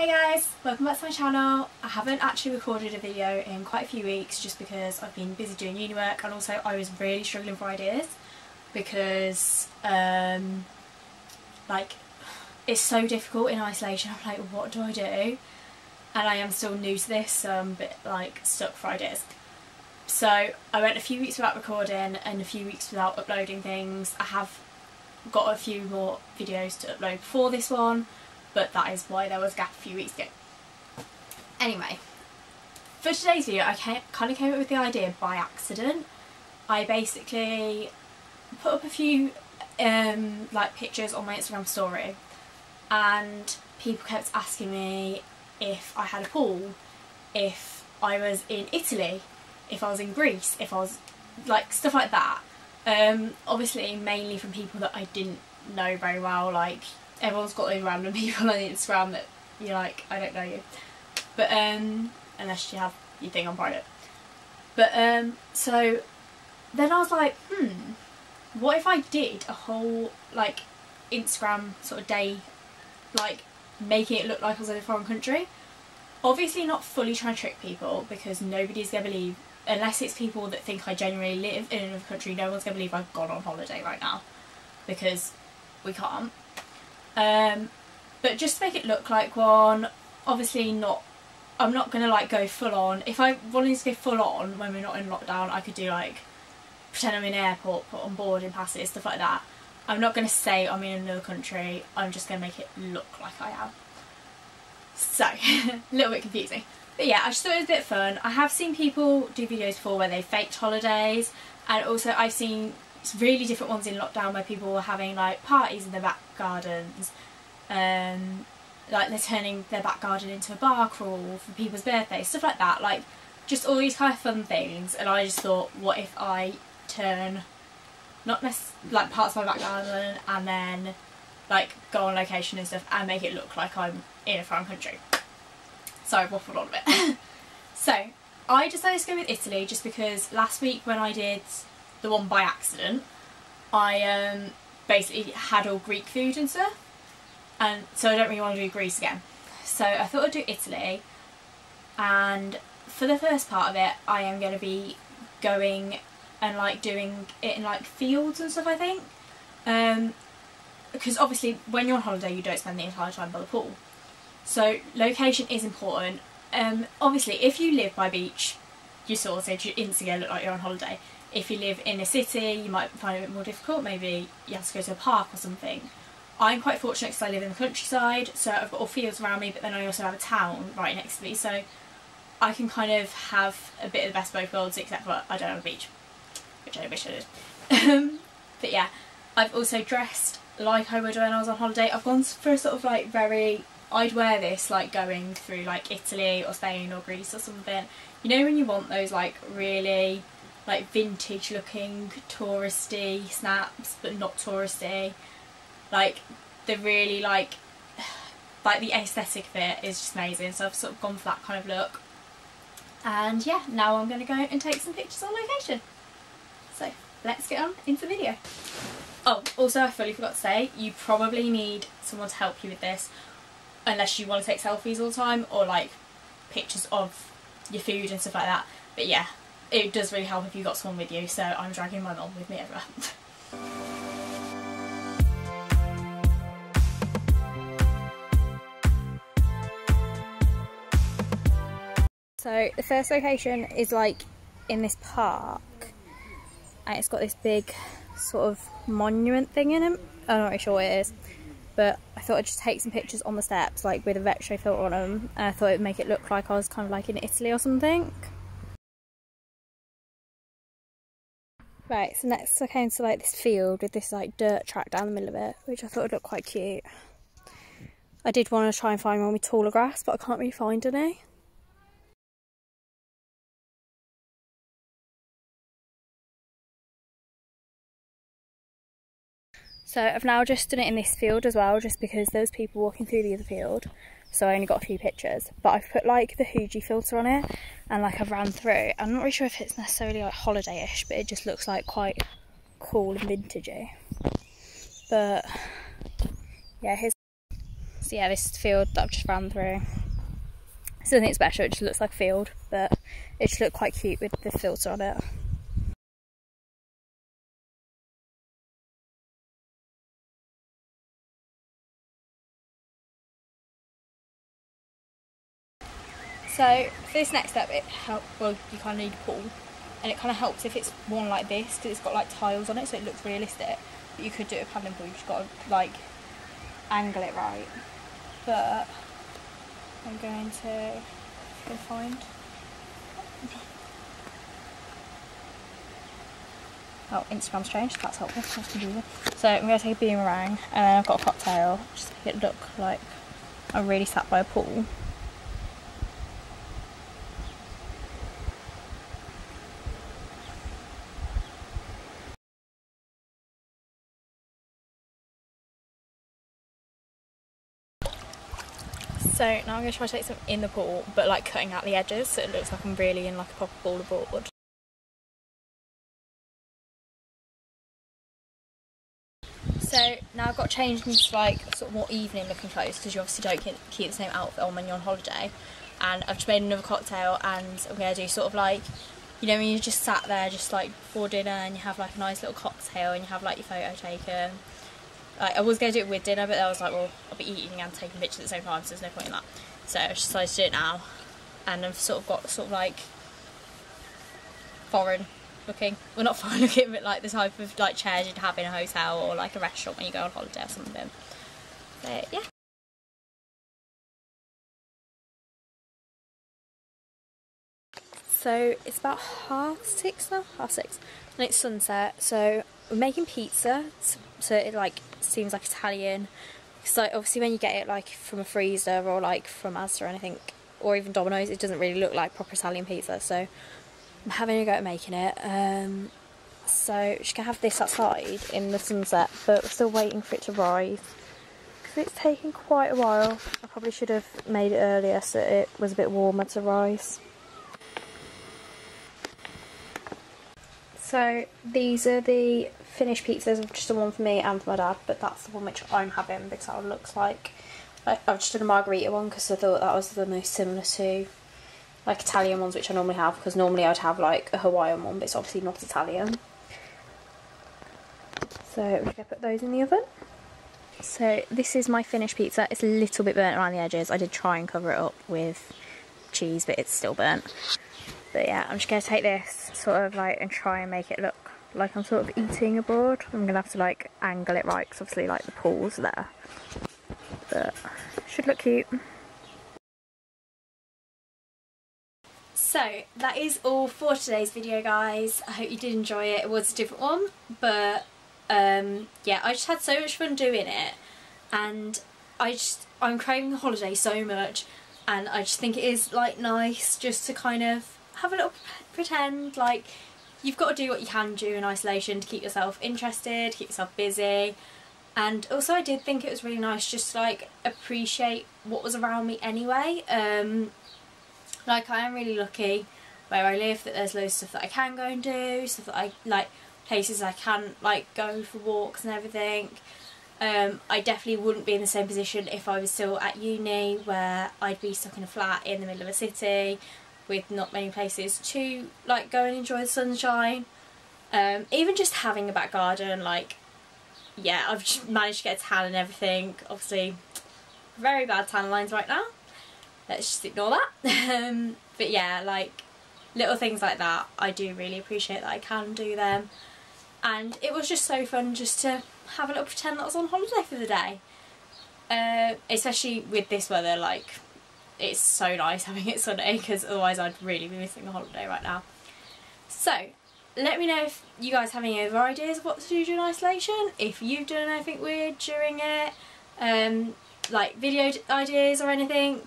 Hey guys, welcome back to my channel. I haven't actually recorded a video in quite a few weeks just because I've been busy doing uni work, and also I was really struggling for ideas because like it's so difficult in isolation. I'm like, what do I do? And I am still new to this, so I'm a bit like stuck for ideas. So I went a few weeks without recording and a few weeks without uploading things. I have got a few more videos to upload before this one, but that is why there was a gap a few weeks ago. Anyway, for today's video I kind of came up with the idea by accident. I basically put up a few like pictures on my Instagram story, and people kept asking me if I had a pool, if I was in Italy, if I was in Greece, if I was like stuff like that. Obviously mainly from people that I didn't know very well. Like everyone's got those random people on Instagram that you're like, I don't know you, but unless you have your thing on private. But so then I was like, what if I did a whole like Instagram sort of day, like making it look like I was in a foreign country. Obviously not fully trying to trick people, because nobody's gonna believe, unless it's people that think I genuinely live in another country, no one's gonna believe I've gone on holiday right now, because we can't. But just to make it look like one, obviously not, I'm not gonna like go full on. If I wanted to go full on when we're not in lockdown, I could do like pretend I'm in an airport, put on boarding passes, stuff like that. I'm not gonna say I'm in another country, I'm just gonna make it look like I am. So, a little bit confusing. But yeah, I just thought it was a bit fun. I have seen people do videos before where they faked holidays, and also I've seen really different ones in lockdown where people were having like parties in their back gardens. Like they're turning their back garden into a bar crawl for people's birthdays, stuff like that. Like just all these kind of fun things, and I just thought, what if I turn not like parts of my back garden and then like go on location and stuff and make it look like I'm in a foreign country. So I waffled on a bit. So I decided to go with Italy just because last week when I did the one by accident, I basically had all Greek food and stuff, and so I don't really want to do Greece again. So I thought I'd do Italy, and for the first part of it I am going to be going and like doing it in like fields and stuff, I think. Because obviously when you're on holiday you don't spend the entire time by the pool. So location is important. Obviously if you live by beach, you're sorted, you're instantly look like you're on holiday. If you live in a city you might find it a bit more difficult, maybe you have to go to a park or something. I'm quite fortunate because I live in the countryside, so I've got all fields around me, but then I also have a town right next to me, so I can kind of have a bit of the best of both worlds, except for I don't have a beach, which I wish I did. But yeah, I've also dressed like I would when I was on holiday. I've gone for a sort of like very, I'd wear this like going through like Italy or Spain or Greece or something. You know when you want those like really like vintage looking touristy snaps but not touristy, like the really like the aesthetic of it is just amazing, so I've sort of gone for that kind of look. And yeah, now I'm going to go and take some pictures on location. So let's get on into the video. Oh, also I fully forgot to say, you probably need someone to help you with this, unless you want to take selfies all the time or like pictures of your food and stuff like that. But yeah, it does really help if you've got someone with you, so I'm dragging my mum with me everywhere. So the first location is like in this park, and it's got this big sort of monument thing in it. I'm not really sure what it is, but I thought I'd just take some pictures on the steps like with a retro filter on them, and I thought it would make it look like I was kind of like in Italy or something. Right, so next I came to like this field with this like dirt track down the middle of it, which I thought would look quite cute. I did want to try and find one with taller grass, but I can't really find any. So I've now just done it in this field as well, just because there was people walking through the other field, so I only got a few pictures. But I've put like the Fuji filter on it, and like I've ran through. I'm not really sure if it's necessarily like holiday-ish, but it just looks like quite cool and vintagey. But yeah, here's So yeah, this is the field that I've just ran through. It's nothing special, it just looks like a field, but it just looked quite cute with the filter on it. So for this next step, well, you kind of need a pool, and it kind of helps if it's one like this because it's got like tiles on it, so it looks realistic. But you could do it with a paddling pool. You've just got to like angle it right. But I'm going to go find. Oh, Instagram's changed. That's helpful. That's confusing. So I'm going to take a boomerang, and then I've got a cocktail just to make it look like I'm really sat by a pool. So now I'm going to try to take some in the pool, but like cutting out the edges so it looks like I'm really in like a proper ball of board. So now I've got changed into like sort of more evening looking clothes because you obviously don't keep the same outfit on when you're on holiday. And I've just made another cocktail, and I'm going to do sort of like, you know, when you just sat there just like before dinner and you have like a nice little cocktail and you have like your photo taken. Like, I was going to do it with dinner, but I was like, well, I'll be eating and taking pictures at the same time, so there's no point in that. So I just decided to do it now. And I've sort of got sort of like foreign looking, well not foreign looking, but like the type of like chairs you'd have in a hotel or like a restaurant when you go on holiday or something. But yeah. So it's about 6:30 now, 6:30, and it's sunset. So we're making pizza, so it like seems like Italian. So obviously when you get it like from a freezer or like from Asda or anything, or even Domino's, it doesn't really look like proper Italian pizza. So I'm having a go at making it. So just gonna have this outside in the sunset, but we're still waiting for it to rise because it's taking quite a while. I probably should have made it earlier so it was a bit warmer to rise. So these are the finished pizzas, just the one for me and for my dad, but that's the one which I'm having because that one looks like I've just done a margarita one because I thought that was the most similar to like Italian ones which I normally have, because normally I'd have like a Hawaiian one, but it's obviously not Italian. So we're going to put those in the oven. So this is my finished pizza. It's a little bit burnt around the edges. I did try and cover it up with cheese, but it's still burnt. But yeah, I'm just going to take this sort of like and try and make it look like I'm sort of eating a board. I'm going to have to like angle it right because obviously like the pool's there. But it should look cute. So that is all for today's video, guys. I hope you did enjoy it. It was a different one, but yeah, I just had so much fun doing it, and I'm craving the holiday so much, and I just think it is like nice just to kind of have a little pretend. Like, you've got to do what you can do in isolation to keep yourself interested, keep yourself busy. And also I did think it was really nice just to like appreciate what was around me anyway. Like, I am really lucky where I live that there's loads of stuff that I can go and do, stuff that I like, places I can like go for walks and everything. I definitely wouldn't be in the same position if I was still at uni, where I'd be stuck in a flat in the middle of a city with not many places to like go and enjoy the sunshine. Even just having a back garden, like, yeah, I've just managed to get a tan and everything. Obviously very bad tan lines right now, let's just ignore that. But yeah, like little things like that, I do really appreciate that I can do them, and it was just so fun just to have a little pretend that I was on holiday for the day. Especially with this weather, like, it's so nice having it sunny, because otherwise I'd really be missing the holiday right now. So let me know if you guys have any other ideas of what to do during isolation, if you've done anything weird during it, like video ideas or anything.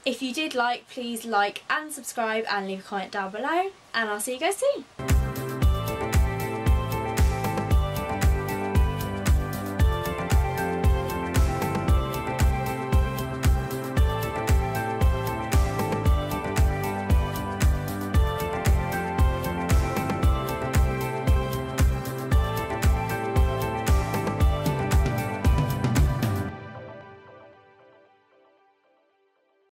If you did please like and subscribe and leave a comment down below, and I'll see you guys soon.